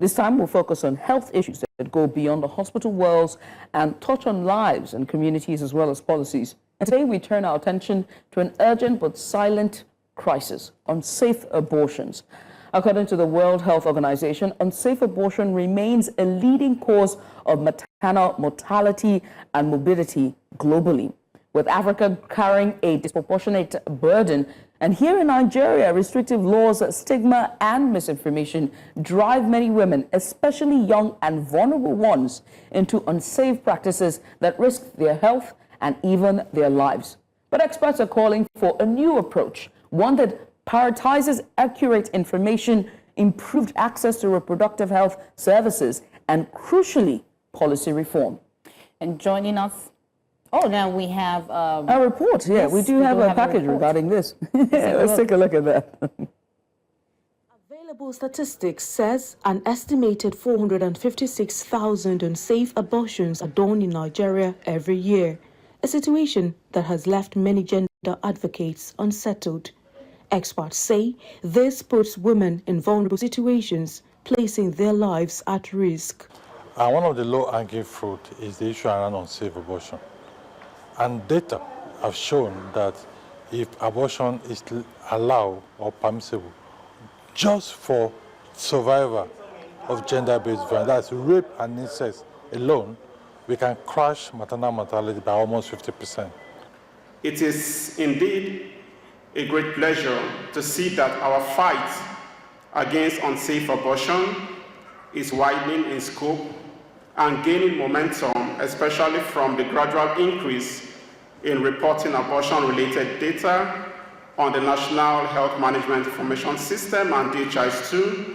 This time we'll focus on health issues that go beyond the hospital walls and touch on lives and communities as well as policies. And today we turn our attention to an urgent but silent crisis: unsafe abortions. According to the World Health Organization, unsafe abortion remains a leading cause of maternal mortality and morbidity globally, with Africa carrying a disproportionate burden. And here in Nigeria, restrictive laws, stigma, and misinformation drive many women, especially young and vulnerable ones, into unsafe practices that risk their health and even their lives. But experts are calling for a new approach, one that prioritizes accurate information, improved access to reproductive health services, and crucially, policy reform. And joining us, now we have a report. Yeah, yes, we do have a package regarding this. Let's take a look at that. Available statistics says an estimated 456,000 unsafe abortions are done in Nigeria every year, a situation that has left many gender advocates unsettled. Experts say this puts women in vulnerable situations, placing their lives at risk. One of the low-hanging fruit is the issue around unsafe abortion. And data have shown that if abortion is allowed or permissible just for survival of gender-based violence, that's rape and incest alone, we can crush maternal mortality by almost 50%. It is indeed a great pleasure to see that our fight against unsafe abortion is widening in scope and gaining momentum, especially from the gradual increase in reporting abortion-related data on the National Health Management Information System and DHIS2.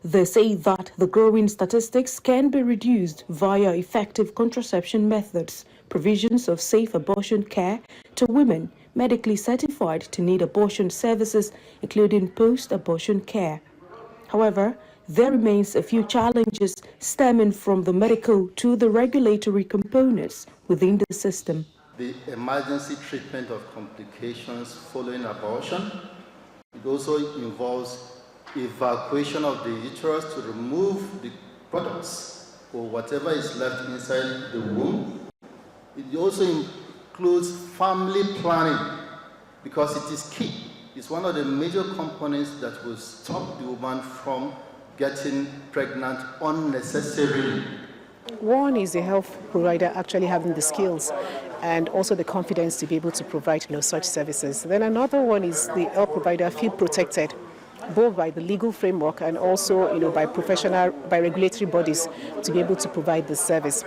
They say that the growing statistics can be reduced via effective contraception methods, provisions of safe abortion care to women medically certified to need abortion services, including post-abortion care. However, there remains a few challenges stemming from the medical to the regulatory components within the system. The emergency treatment of complications following abortion. It also involves evacuation of the uterus to remove the products or whatever is left inside the womb. It also includes family planning, because it is key. It's one of the major components that will stop the woman from getting pregnant unnecessarily. One is the health provider actually having the skills and also the confidence to be able to provide such services. Then another one is the health provider feel protected, both by the legal framework and also by regulatory bodies to be able to provide the service.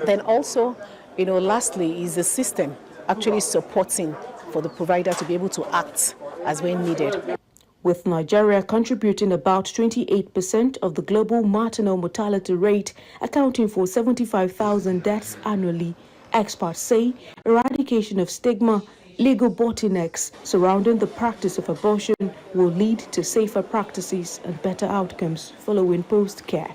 Then also, lastly is the system actually supporting for the provider to be able to act as when needed. With Nigeria contributing about 28% of the global maternal mortality rate, accounting for 75,000 deaths annually, experts say eradication of stigma, legal bottlenecks surrounding the practice of abortion will lead to safer practices and better outcomes following post-care.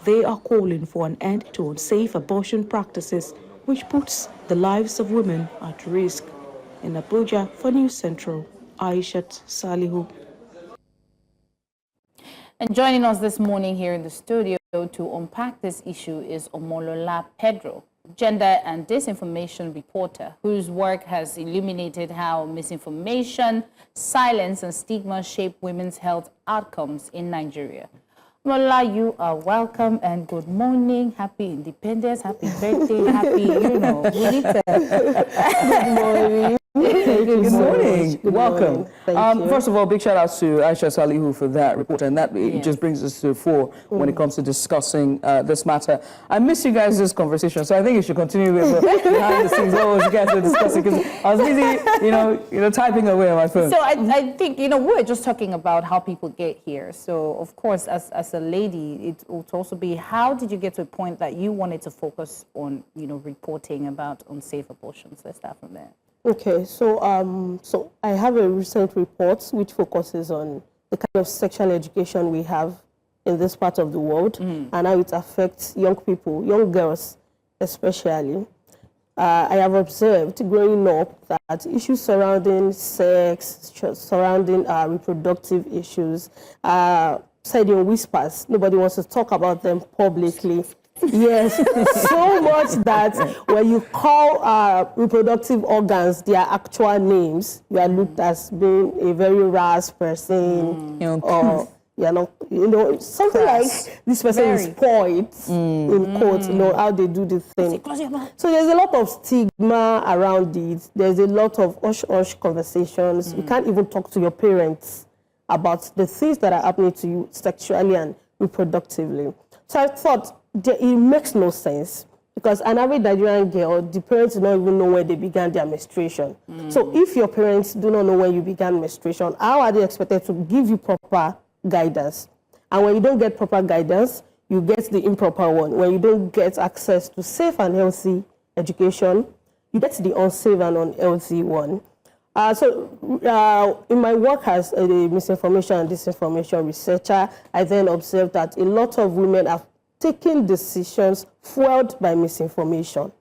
They are calling for an end to unsafe abortion practices, which puts the lives of women at risk. In Abuja, for News Central, Aishat Salihu. And joining us this morning here in the studio to unpack this issue is Omolola Pedro, gender and disinformation reporter, whose work has illuminated how misinformation, silence, and stigma shape women's health outcomes in Nigeria. Omolola, you are welcome and good morning. Happy Independence, happy birthday, happy, we need to. Good morning. Good morning. Welcome. First of all, big shout out to Aisha Salihu for that report, and that just brings us to the fore when it comes to discussing this matter. I miss you guys this conversation, so I think you should continue with the behind the scenes what you guys were discussing, because I was busy, typing away on my phone. So I think, we're just talking about how people get here. So of course, as a lady, it would also be, how did you get to a point that you wanted to focus on, reporting about unsafe abortions? Let's start from there. Okay, so I have a recent report which focuses on the kind of sexual education we have in this part of the world and how it affects young people, young girls especially. I have observed growing up that issues surrounding sex, surrounding reproductive issues, said in whispers. Nobody wants to talk about them publicly. Yes, so much that when you call reproductive organs their actual names, you are looked as being a very rash person, or something like this person is spoiled, in quotes, how they do the thing. So there's a lot of stigma around it. There's a lot of hush-hush conversations. You can't even talk to your parents about the things that are happening to you sexually and reproductively. So I thought, it makes no sense, because an average Nigerian girl, the parents do not even know when they began their menstruation. So if your parents do not know when you began menstruation, how are they expected to give you proper guidance? And when you don't get proper guidance, you get the improper one. When you don't get access to safe and healthy education, you get the unsafe and unhealthy one. In my work as a misinformation and disinformation researcher, I then observed that a lot of women have taking decisions fueled by misinformation.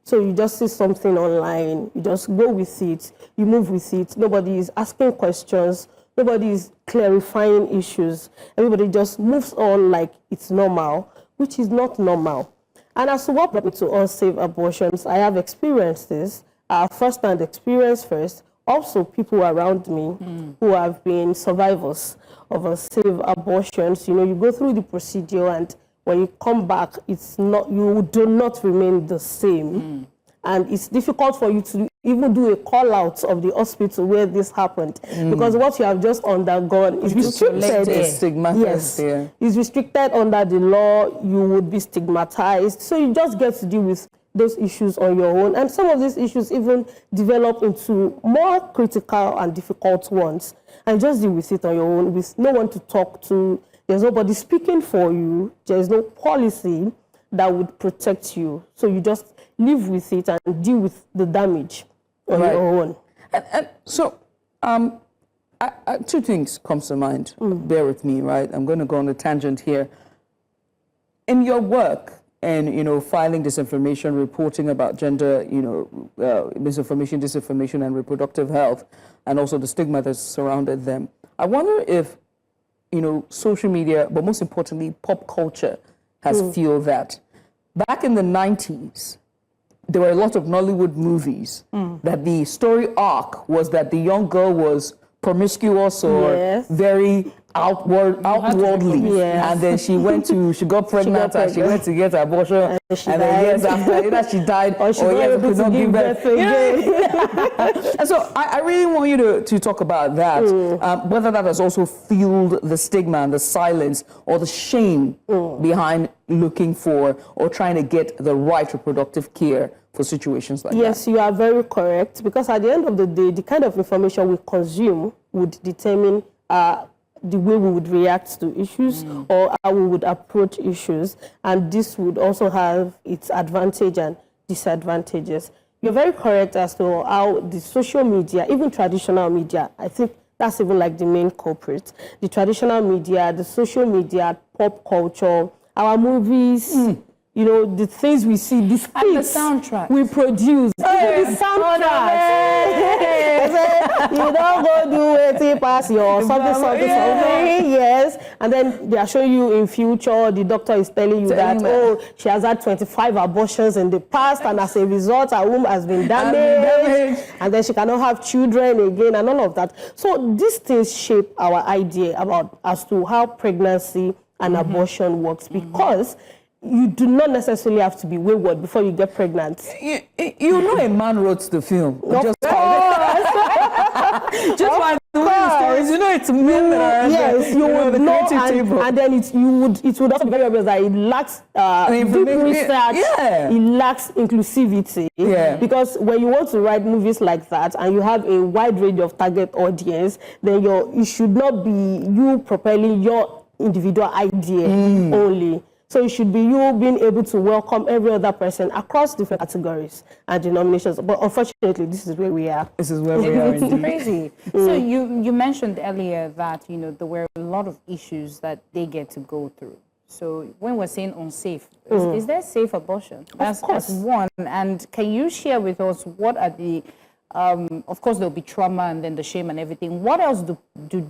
So you just see something online, you just go with it, you move with it. Nobody is asking questions, nobody is clarifying issues. Everybody just moves on like it's normal, which is not normal. And as to what brought me to unsafe abortions, I have experienced this, first-hand experience first, also people around me who have been survivors of unsafe abortions. You go through the procedure, and when you come back, you do not remain the same. And it's difficult for you to even do a call out of the hospital where this happened, because what you have just undergone is restricted. Yes, is restricted under the law. You would be stigmatized. So you just get to deal with those issues on your own. And some of these issues even develop into more critical and difficult ones. And just deal with it on your own, with no one to talk to. There's nobody speaking for you. There's no policy that would protect you. So you just live with it and deal with the damage on your own. And so, two things comes to mind. Bear with me, right? I'm going to go on a tangent here. In your work and, filing disinformation, reporting about gender, misinformation, disinformation, and reproductive health, and also the stigma that's surrounded them, I wonder if social media, but most importantly, pop culture has fueled that. Back in the 90s, there were a lot of Nollywood movies that the story arc was that the young girl was promiscuous or very outwardly, and then she got pregnant and she went to get an abortion, and then years after either she died or could not give birth again. And so I really want you to talk about that, whether that has also fueled the stigma and the silence or the shame behind looking for or trying to get the right reproductive care for situations like that. Yes, you are very correct, because at the end of the day, the kind of information we consume would determine the way we would react to issues or how we would approach issues, and this would also have its advantage and disadvantages. You're very correct as to how the social media, even traditional media, I think that's even like the main culprit. The traditional media, the social media, pop culture, our movies, the things we see, the scripts, and the soundtrack we produce, the soundtrack. You don't go do it pass your something, yes. And then they are showing you in future, the doctor is telling you that, she has had 25 abortions in the past, and as a result, her womb has been damaged, and then she cannot have children again, and all of that. So these things shape our idea as to how pregnancy and abortion works, because you do not necessarily have to be wayward before you get pregnant. A man wrote the film. Just by the way the stories, it's men that are you would know, and then it would also be very obvious that it lacks deep research, it lacks inclusivity. Because when you want to write movies like that and you have a wide range of target audience, then it should not be you propelling your individual idea only. So it should be you being able to welcome every other person across different categories and denominations. But unfortunately, this is where we are. This is where we are. It's crazy. So you mentioned earlier that, there were a lot of issues that they get to go through. So when we're saying unsafe, is there safe abortion? Of course. That's one. And can you share with us what are the, of course, there'll be trauma and then the shame and everything. What else do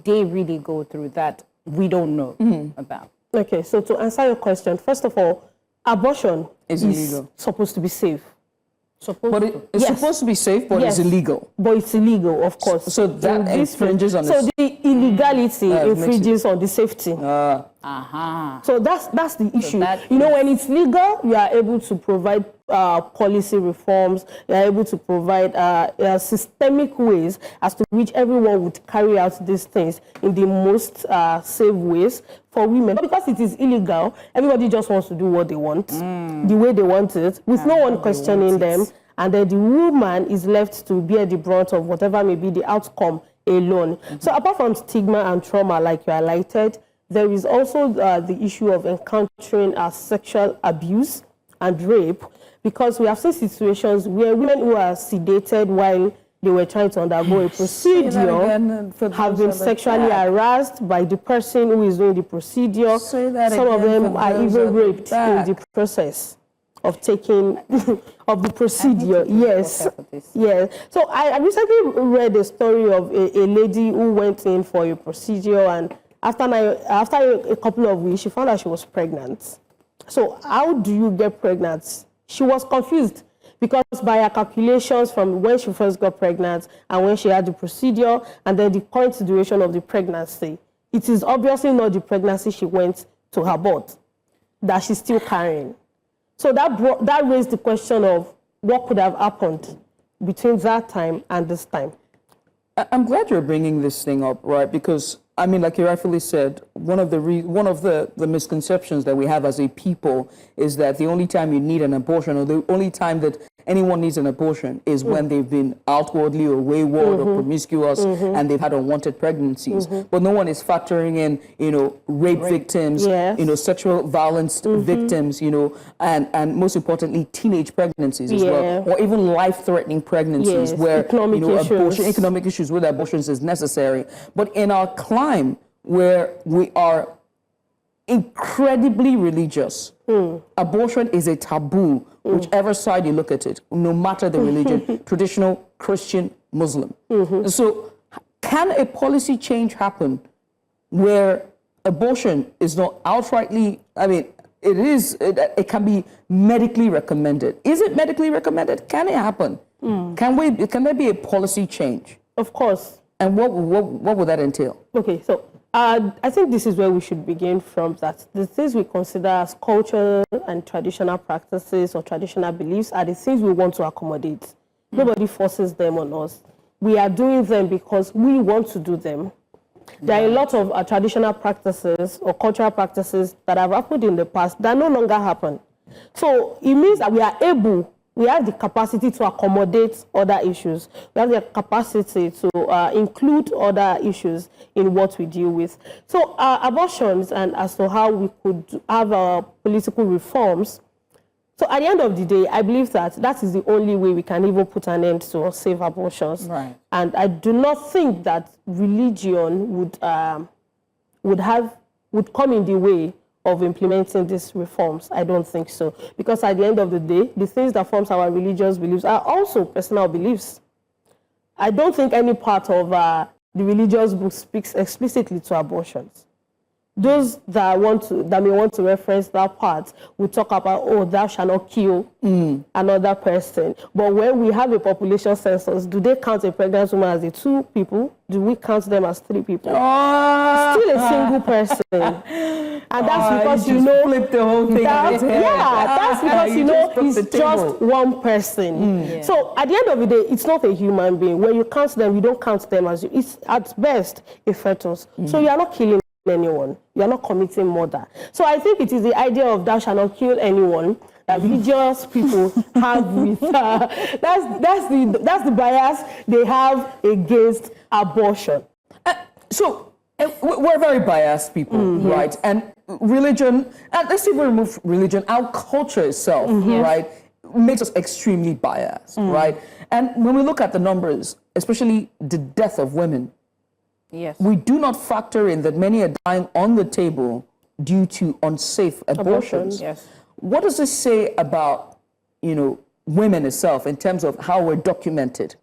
they really go through that we don't know about? Okay, so to answer your question, first of all, abortion Is illegal. supposed to be safe. But it's supposed to be safe, but it's illegal. But it's illegal, of course. So that infringes on So the illegality infringes on the safety. So that's the issue. You know, when it's legal, you are able to provide policy reforms. You are able to provide systemic ways as to which everyone would carry out these things in the most safe ways for women. But because it is illegal, everybody just wants to do what they want, the way they want it, with no one questioning them. And then the woman is left to bear the brunt of whatever may be the outcome alone. So apart from stigma and trauma, like you highlighted, there is also the issue of encountering sexual abuse and rape, because we have seen situations where women who are sedated while they were trying to undergo a procedure have been sexually harassed by the person who is doing the procedure. Some of them are even raped in the process of taking of the procedure. Yes. So I recently read a story of a lady who went in for a procedure, and after a couple of weeks, she found out she was pregnant. So how do you get pregnant? She was confused, because by her calculations from when she first got pregnant and when she had the procedure and then the current duration of the pregnancy, it is obviously not the pregnancy she went to abort that she's still carrying. So that raised the question of what could have happened between that time and this time. I'm glad you're bringing this thing up, right? Because, I mean, like you rightfully said, one of the misconceptions that we have as a people is that the only time you need an abortion, or the only time that anyone needs an abortion, is when they've been outwardly or wayward or promiscuous and they've had unwanted pregnancies. But no one is factoring in, rape victims, sexual violence victims, and most importantly, teenage pregnancies as well, or even life-threatening pregnancies where economic issues with abortions is necessary. But in our climb, where we are incredibly religious, abortion is a taboo, whichever side you look at it, no matter the religion, traditional, Christian, Muslim. So can a policy change happen where abortion is not outrightly, it can be medically recommended? Is it medically recommended? Can it happen? Can there be a policy change? Of course. And what would that entail? Okay, so I think this is where we should begin from, that the things we consider as cultural and traditional practices or traditional beliefs are the things we want to accommodate. Nobody forces them on us. We are doing them because we want to do them. There are a lot of traditional practices or cultural practices that have happened in the past that no longer happen. So it means that we have the capacity to accommodate other issues. We have the capacity to include other issues in what we deal with. So abortions, and as to how we could have political reforms. So at the end of the day, I believe that is the only way we can even put an end to unsafe abortions. Right. And I do not think that religion would come in the way of implementing these reforms. I don't think so. Because at the end of the day, the things that forms our religious beliefs are also personal beliefs. I don't think any part of the religious book speaks explicitly to abortions. Those that may want to reference that part will talk about, thou shalt not kill another person. But when we have a population census, do they count a pregnant woman as 2 people? Do we count them as 3 people? Still a single person. And that's because flip the whole thing. That's because it's just one person. So at the end of the day, it's not a human being. When you count them, you don't count them as it's at best a fetus. So you are not killing anyone. You are not committing murder. So I think it is the idea of thou shalt not kill anyone that religious people have with that's the bias they have against abortion. So we're very biased people, right? And religion, and let's even remove religion, our culture itself, right, makes us extremely biased, right? And when we look at the numbers, especially the death of women, we do not factor in that many are dying on the table due to unsafe abortions. What does this say about, women itself in terms of how we're documented?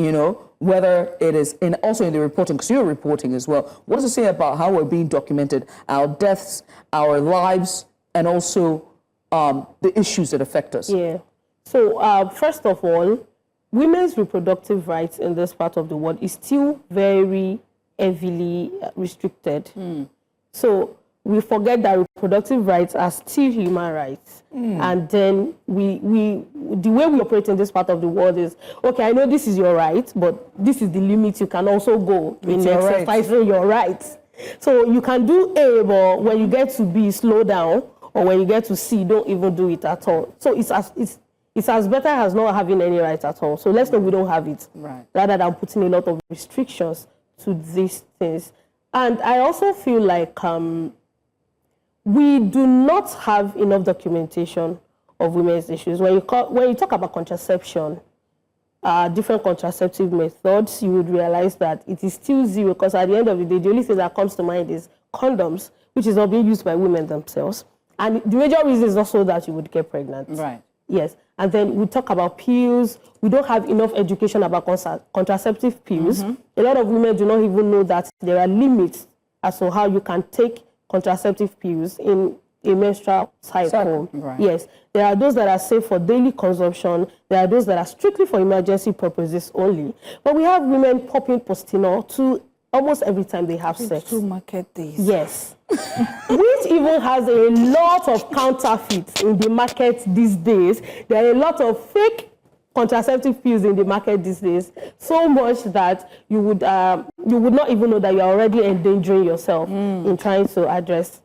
you know, whether it is also in the reporting, because you're reporting as well. What does it say about how we're being documented, our deaths, our lives, and also the issues that affect us? Yeah. So first of all, women's reproductive rights in this part of the world is still very heavily restricted. So we forget that reproductive rights are still human rights. And then the way we operate in this part of the world is, okay, I know this is your right, but this is the limit you can also go in exercising your rights. So you can do A, but when you get to B, slow down, or when you get to C, don't even do it at all. So it's as better as not having any rights at all. So let's know we don't have it, rather than putting a lot of restrictions to these things. And I also feel like we do not have enough documentation of women's issues. When you talk about contraception, different contraceptive methods, you would realize that it is still zero, because at the end of the day, the only thing that comes to mind is condoms, which is not being used by women themselves. And the major reason is also that you would get pregnant. Right. Yes. And then we talk about pills. We don't have enough education about contraceptive pills. A lot of women do not even know that there are limits as to how you can take contraceptive pills in a menstrual cycle. Right. Yes. There are those that are safe for daily consumption. There are those that are strictly for emergency purposes only. But we have women popping Postinor to almost every time they have sex. To market this. Yes. Which even has a lot of counterfeits in the market these days. There are a lot of fake contraceptive pills in the market these days, so much that you would not even know that you're already endangering yourself in trying to address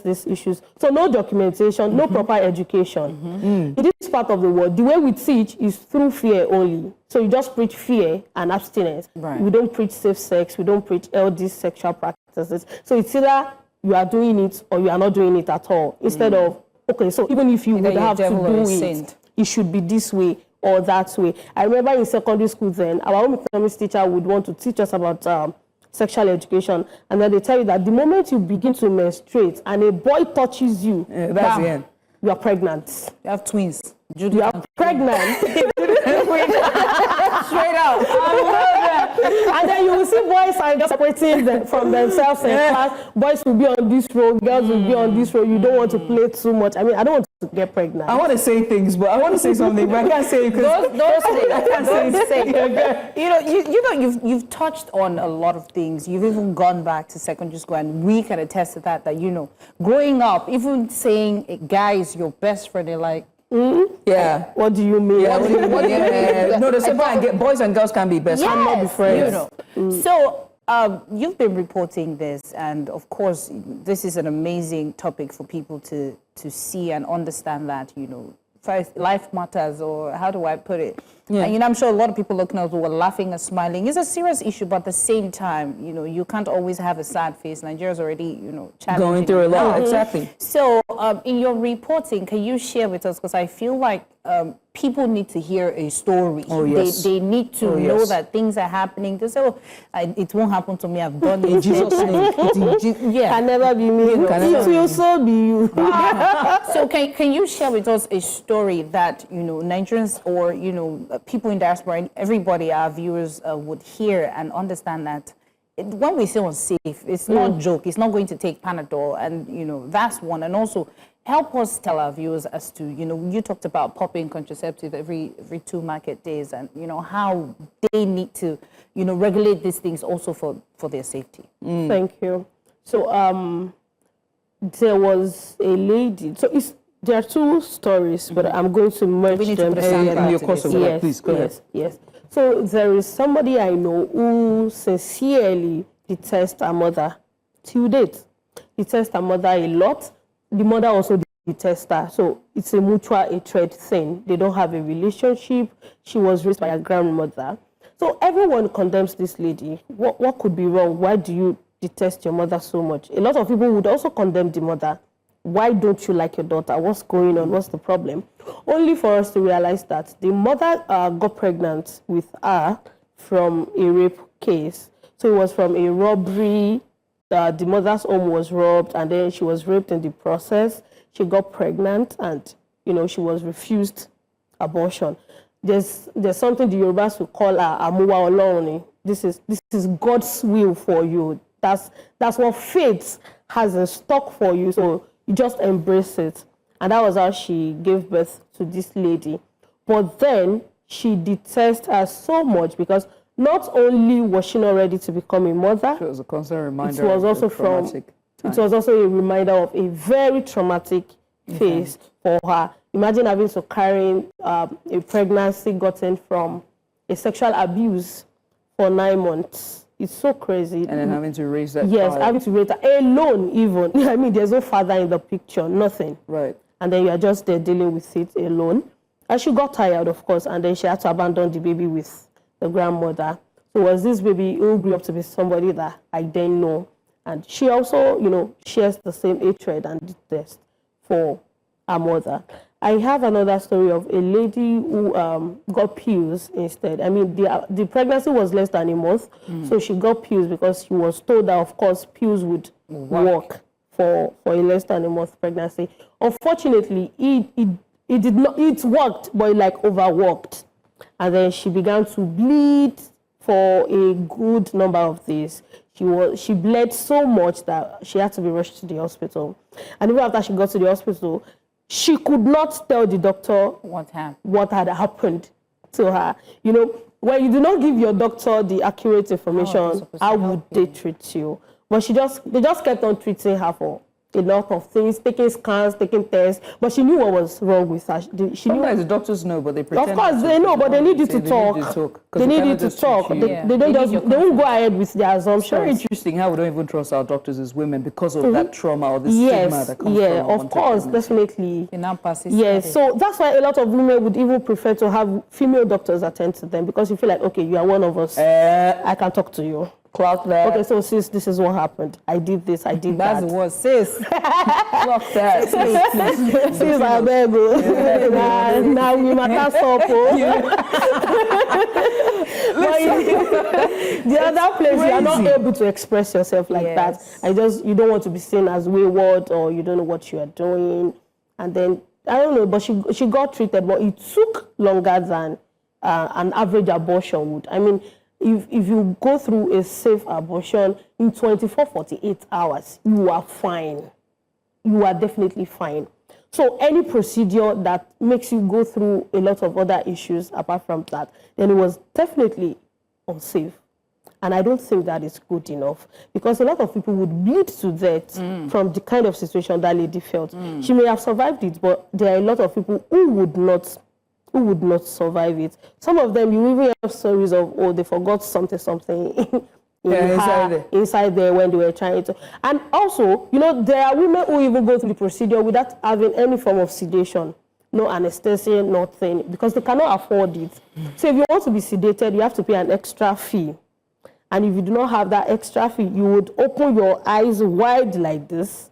these issues. So no documentation, no proper education. In this part of the world, the way we teach is through fear only. So you just preach fear and abstinence. Right. We don't preach safe sex. We don't preach LD sexual practices. So it's either you are doing it or you are not doing it at all. Instead of, okay, so even if you would have to do it, it should be this way or that way. I remember in secondary school then, our home economics teacher would want to teach us about sexual education, and then they tell you that the moment you begin to menstruate and a boy touches you, that's the end. You are pregnant. You have twins. You are pregnant. Straight out. I love that. And then you will see boys are just separating from themselves in class. Boys will be on this row, girls will be on this row. You don't want to play too much. I mean, I don't want to get pregnant. I want to say things, but I want to say something, but I can't say it because I can't say it. You've touched on a lot of things. You've even gone back to secondary school, and we can attest to that. Growing up, even saying a guy is your best friend, they're like, yeah. What do you mean? Yeah, what do you mean? No, there's a boys and girls can be best friends. Cannot be friends. So you've been reporting this, and of course, this is an amazing topic for people to see and understand that, first, life matters, or how do I put it? Yeah. And, I'm sure a lot of people looking at us were laughing and smiling. It's a serious issue, but at the same time, you can't always have a sad face. Nigeria's already, challenging. Going through a lot, exactly. So in your reporting, can you share with us, because I feel like people need to hear a story. Oh, yes. They need to know that things are happening. They say, it won't happen to me. I've done it. In Jesus' name. Yeah. Can never be me. It will so be you. So can you share with us a story that, Nigerians or, people in diaspora, everybody, our viewers would hear and understand that when we say unsafe, it's not a joke. It's not going to take Panadol, and, that's one. And also, help us tell our viewers as to, you talked about popping contraceptive every 2 market days, and, how they need to, regulate these things also for their safety. Thank you. So there was a lady. So there are 2 stories, but I'm going to merge them in your course of work. Please go ahead. Yes. So there is somebody I know who sincerely detests her mother till date. Detests her mother a lot. The mother also detests her. So it's a mutual hatred thing. They don't have a relationship. She was raised by her grandmother. So everyone condemns this lady. What could be wrong? Why do you detest your mother so much? A lot of people would also condemn the mother. Why don't you like your daughter? What's going on? What's the problem? Only for us to realize that the mother got pregnant with her from a rape case. So it was from a robbery. The mother's home was robbed, and then she was raped in the process. She got pregnant, and she was refused abortion. there's something the Yorubas will call Amuwa Olorun. This is God's will for you. That's what fate has in stock for you. So you just embrace it. And that was how she gave birth to this lady. But then she detests her so much because not only was she not ready to become a mother, it was a constant reminder. It was also a reminder of a very traumatic phase for her. Imagine having to carry a pregnancy gotten from a sexual abuse for 9 months. It's so crazy. And then having to raise that Yes, child. having to raise that alone even. I mean, there's no father in the picture, nothing. Right. And then you are just there dealing with it alone. And she got tired, of course, and then she had to abandon the baby with the grandmother. So it was this baby who grew up to be somebody that I didn't know. And she also, shares the same hatred and detest for her mother. I have another story of a lady who got pills instead. I mean, the pregnancy was less than a month, so she got pills because she was told that, of course, pills would work for a less than a month pregnancy. Unfortunately, it did not. It worked, but it overworked, and then she began to bleed for a good number of days. She bled so much that she had to be rushed to the hospital, and even after she got to the hospital, she could not tell the doctor what had happened to her. When you do not give your doctor the accurate information, how would they treat you? But they just kept on treating her for a lot of things, taking scans, taking tests, but she knew what was wrong with her. Sometimes the doctors know, but they pretend. Of course, they know, but they need you to talk. They need you to talk. They won't go ahead with their assumptions. It's very interesting how we don't even trust our doctors as women because of that trauma or the stigma that comes from. Yeah, of course, definitely. Yes, so that's why a lot of women would even prefer to have female doctors attend to them because you feel like, okay, you are one of us. I can talk to you. Clock that. Okay, so sis, this is what happened. I did this, I did that. That's what sis. Clock that. Sis, I beg you. Now we matter so the other place, you are not able to express yourself like that. You don't want to be seen as wayward or you don't know what you are doing. And then, I don't know, but she got treated, but it took longer than an average abortion would. I mean, if you go through a safe abortion in 24, 48 hours, you are fine. You are definitely fine. So any procedure that makes you go through a lot of other issues apart from that, then it was definitely unsafe. And I don't think that is good enough because a lot of people would bleed to death from the kind of situation that lady felt. She may have survived it, but there are a lot of people who would not survive it. Some of them, you even have stories of, they forgot something inside there when they were trying to. And also, there are women who even go through the procedure without having any form of sedation, no anesthesia, nothing, because they cannot afford it. So if you want to be sedated, you have to pay an extra fee. And if you do not have that extra fee, you would open your eyes wide like this,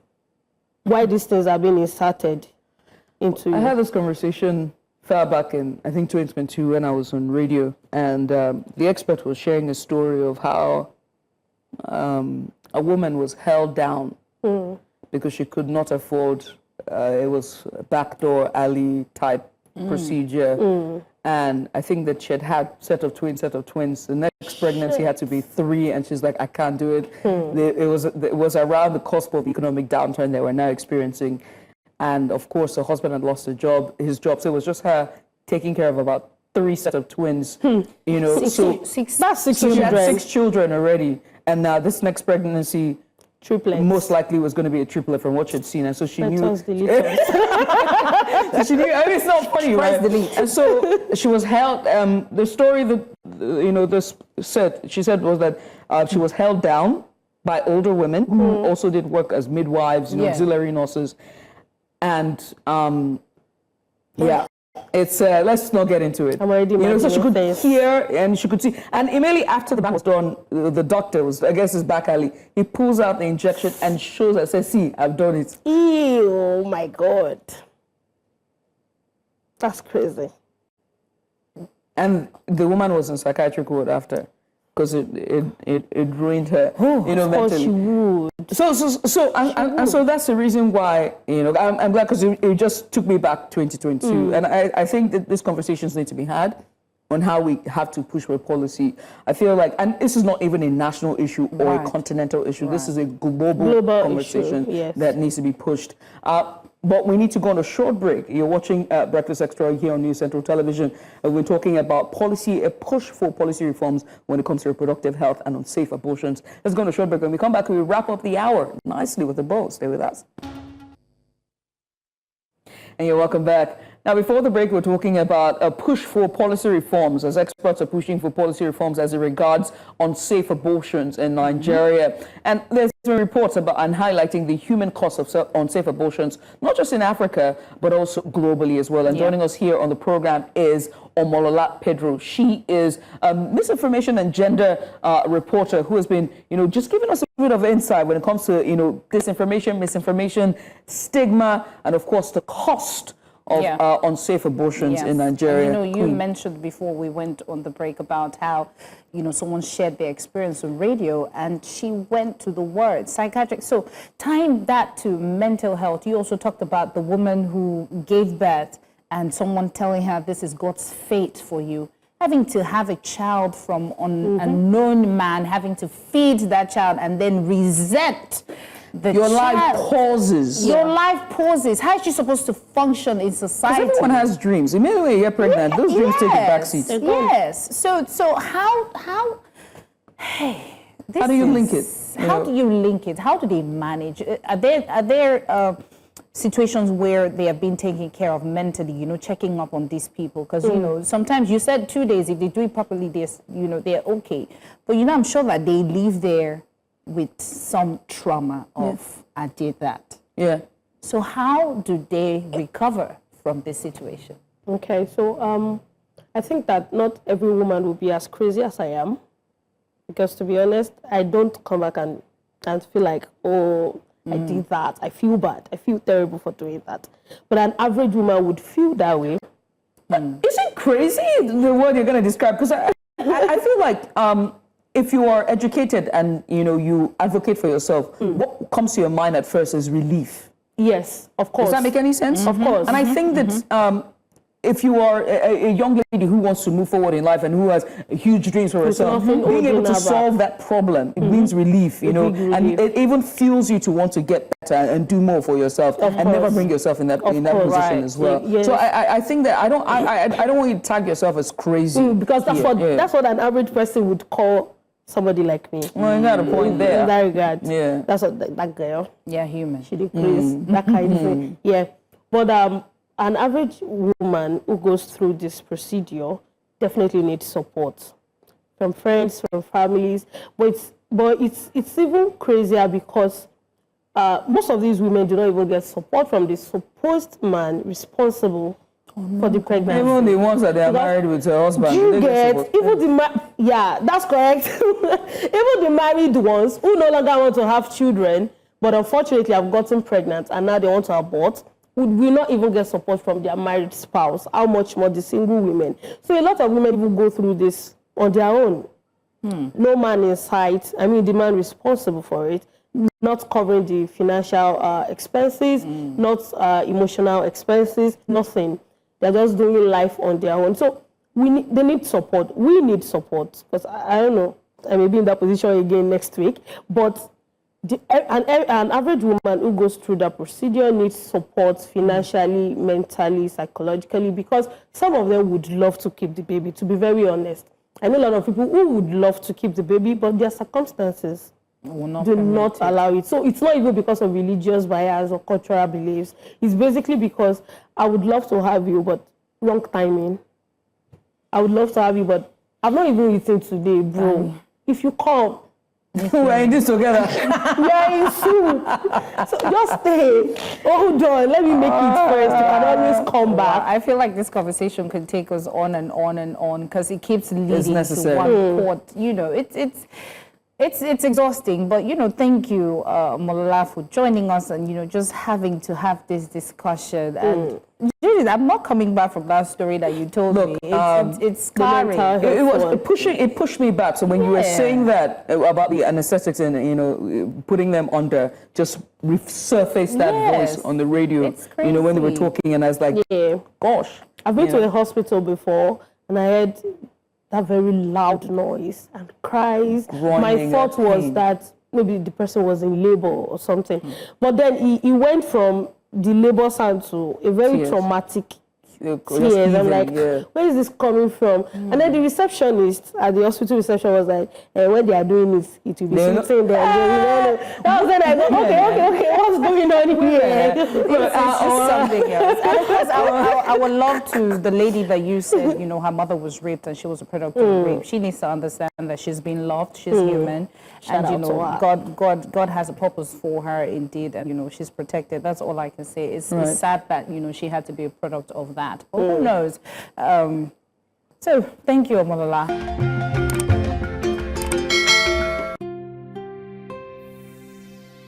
while these things are being inserted into you. I had this conversation far back in, I think, 2022 when I was on radio, and the expert was sharing a story of how a woman was held down because she could not afford, it was a backdoor alley type procedure, and I think that she had a set of twins. The next pregnancy had to be 3, and she's like, I can't do it. It was around the cusp of economic downturn they were now experiencing. And of course, her husband had lost his job. So it was just her taking care of about 3 sets of twins. Six So she had 6 children already. And now this next pregnancy, triplets, most likely was going to be a triplet from what she'd seen. And so she knew. So she knew. I mean, it's not funny, right? And so she was held. The story that this she said was that she was held down by older women who also did work as midwives, auxiliary nurses. And it's let's not get into it. I'm already so she could hear and she could see. And immediately after the back was done, the doctor was, I guess, his back alley. He pulls out the injection and shows her, says, "See, I've done it." Ew, oh my God, that's crazy. And the woman was in psychiatric ward after. because it ruined her, you know, of course mentally. she would. So that's the reason why, you know, I'm glad, because it just took me back 2022, and I think that these conversations need to be had on how we have to push for policy. I feel like, and this is not even a national issue or a continental issue. This is a global conversation issue, that needs to be pushed. But we need to go on a short break. You're watching Breakfast Extra here on News Central Television. We're talking about policy, a push for policy reforms when it comes to reproductive health and unsafe abortions. Let's go on a short break. When we come back, we wrap up the hour nicely with a bow. Stay with us. And you're welcome back. Now, before the break, we're talking about a push for policy reforms, as experts are pushing for policy reforms as it regards unsafe abortions in Nigeria. And there's been reports about and highlighting the human cost of unsafe abortions, not just in Africa, but also globally as well. And joining us here on the program is Omolola Pedro. She is a misinformation and gender reporter who has been, you know, just giving us a bit of insight when it comes to, you know, disinformation, misinformation, stigma, and of course the cost of unsafe abortions in Nigeria. And, you know, you mentioned before we went on the break about how, you know, someone shared their experience on radio, and she went to the word psychiatric. So tying that to mental health, you also talked about the woman who gave birth and someone telling her this is God's fate for you, having to have a child from an unknown man, having to feed that child and then resent your life pauses. Your life pauses. How is she supposed to function in society? Because everyone has dreams. Immediately you get pregnant, those dreams take a backseat. Yes. So how do you link it? How do you link it? How do they manage? Are there situations where they are being taken care of mentally, you know, checking up on these people? Because, you know, sometimes you said 2 days, if they do it properly, they're okay. But, you know, I'm sure that they leave there with some trauma of, I did that. Yeah. So how do they recover from this situation? Okay, so I think that not every woman will be as crazy as I am, because to be honest, I don't come back and feel like, oh, I did that. I feel bad. I feel terrible for doing that. But an average woman would feel that way. Is it crazy, the word you're going to describe? Because I feel like if you are educated and, you know, you advocate for yourself, what comes to your mind at first is relief. Yes, of course. Does that make any sense? Of course. And I think that if you are a young lady who wants to move forward in life and who has huge dreams for herself, being able to solve that problem, it means relief, you know, and it even fuels you to want to get better and do more for yourself and never bring yourself in that position as well. Yes. So I think that I don't want you to tag yourself as crazy. Because that's what an average person would call somebody like me. Well, you got a point there. In that regard. Yeah. That's what that girl. Yeah, human. She did crazy. That kind of thing. Yeah. But an average woman who goes through this procedure definitely needs support from friends, from families. But it's even crazier because most of these women do not even get support from the supposed man responsible for the pregnancy. Even the ones that they are married with her husband. You get even that's correct. Even the married ones who no longer want to have children, but unfortunately have gotten pregnant and now they want to abort, will not even get support from their married spouse. How much more the single women? So a lot of women will go through this on their own. No man in sight. I mean, the man responsible for it, not covering the financial expenses, not emotional expenses, nothing. They're just doing life on their own. So they need support. We need support. Because I don't know, I may be in that position again next week. But an average woman who goes through that procedure needs support financially, mentally, psychologically, because some of them would love to keep the baby, to be very honest. I know a lot of people who would love to keep the baby, but their circumstances do not allow it. So it's not even because of religious bias or cultural beliefs. It's basically because I would love to have you, but wrong timing. I would love to have you, but I've not even eaten today, bro. If you come, we're in this together. Yeah, it's true. So just stay. Hold on. Let me make it first. You can always come back. I feel like this conversation can take us on and on and on because it keeps leading to one port. You know, it's exhausting. But you know, thank you, Omolola, for joining us and you know just having to have this discussion. And Judith, I'm not coming back from that story that you told me. It's scary. It pushed me back. So when you were saying that about the anesthetics and putting them under, just resurfaced that voice on the radio. When they were talking, and I was like, gosh. I've been to a hospital before, and I heard that very loud noise and cries. My thought was that maybe the person was in labor or something. But then he went from the labor sound to a very traumatic tears. I'm like, where is this coming from? And then the receptionist at the hospital reception was like, when they are doing it, it will be something there. That was when I go, okay, what's going on here? It's something else. And of course, I would love to, the lady that you said, her mother was raped and she was a product of rape. She needs to understand that she's been loved, she's human. And God has a purpose for her indeed, and she's protected. That's all I can say. It's sad that she had to be a product of that. But who knows? So thank you, Omolola.